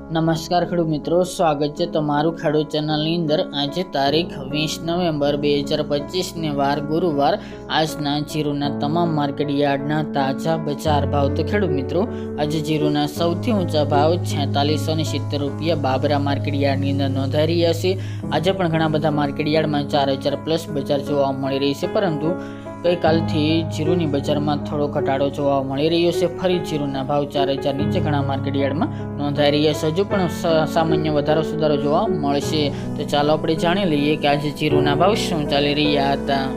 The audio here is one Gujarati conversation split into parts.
નમસ્કાર ખેડૂત મિત્રો, સ્વાગત છે તમારું ખેડૂત ચેનલની અંદર। આજે તારીખ 20 નવેમ્બર 2025 વાર ગુરુવાર। આજના જીરુના તમામ માર્કેટ યાર્ડના તાજા બજાર ભાવ। તો ખેડૂત મિત્રો, આજે જીરુના સૌથી ઊંચા ભાવ 4670 રૂપિયા બાબરા માર્કેટ યાર્ડની અંદર નોંધાઈ રહ્યા છે। આજે પણ ઘણા બધા માર્કેટ યાર્ડમાં 4000 પ્લસ બજાર જોવા મળી રહી છે, પરંતુ ગઈકાલથી જીરુની બજારમાં થોડો ઘટાડો જોવા મળી રહ્યો છે। ફરી જીરુના ભાવ 4000 નીચે ઘણા માર્કેટ યાર્ડમાં નોંધાઈ રહ્યા છે। હજુ પણ સામાન્ય વધારો સુધારો જોવા મળશે। તો ચાલો આપણે જાણી લઈએ કે આજે જીરુના ભાવ શું ચાલી રહ્યા હતા।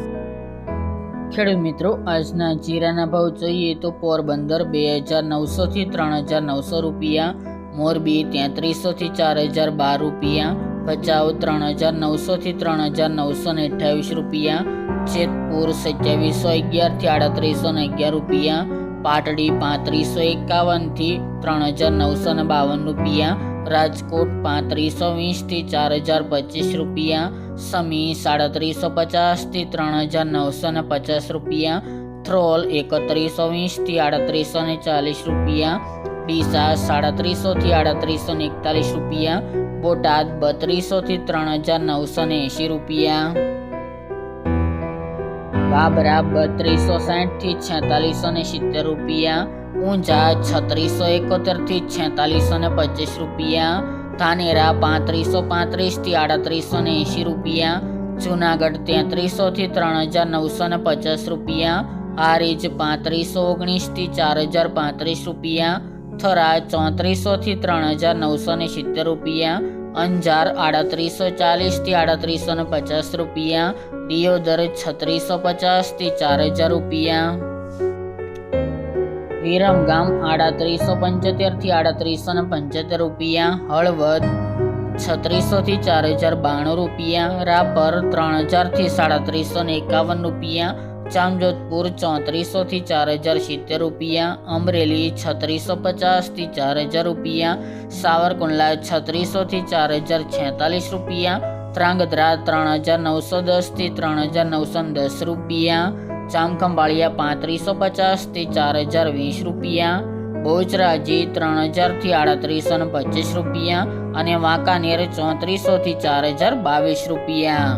ખેડૂત મિત્રો, આજના જીરાના ભાવ જોઈએ તો પોરબંદર 2900 થી 3900 રૂપિયા, મોરબી 3300 થી 4012 રૂપિયા, ભચાઉ 3900 થી 3928 રૂપિયા, જેતપુર 2711 થી 3811 રૂપિયા, પાટડી 3551 થી 3952 રૂપિયા, રાજકોટ 3520 થી 4025 રૂપિયા, સમી 3750 થી 3950 રૂપિયા, થ્રોલ 3120 થી 3840 રૂપિયા, ડીસા 3700 થી 3841 રૂપિયા, બોટાદ 3200 થી 3980 રૂપિયા, બાબરા 3260 થી 4670 રૂપિયા, ઊંઝા 3671 થી 4625 રૂપિયા, ધાનેરા 3535 થી 3880 રૂપિયા, જુનાગઢ 3300 થી 3950 રૂપિયા, હારીજ 3519 થી 4035 રૂપિયા, થરા 3400 થી 3970 રૂપિયા, અંજાર 3840 થી 3850 રૂપિયા, દિયોદર 3650 થી 4000 રૂપિયા, વિરમગામ 3875 થી 3875 રૂપિયા, હળવદ 3600 થી 4092 રૂપિયા, રાપર 3000 થી 3751 રૂપિયા, જામજોધપુર 3400 થી 4070 રૂપિયા, અમરેલી 3650 થી 4000 રૂપિયા, સાવરકુંડલા 3600 થી 4046 રૂપિયા, ધ્રાંગધ્રા 3910 થી 3910 રૂપિયા, જામખંભાળિયા 3550 થી 4020 રૂપિયા, બહુચરાજી 3000 થી 3825 રૂપિયા અને વાંકાનેર 3400 થી 4022 રૂપિયા।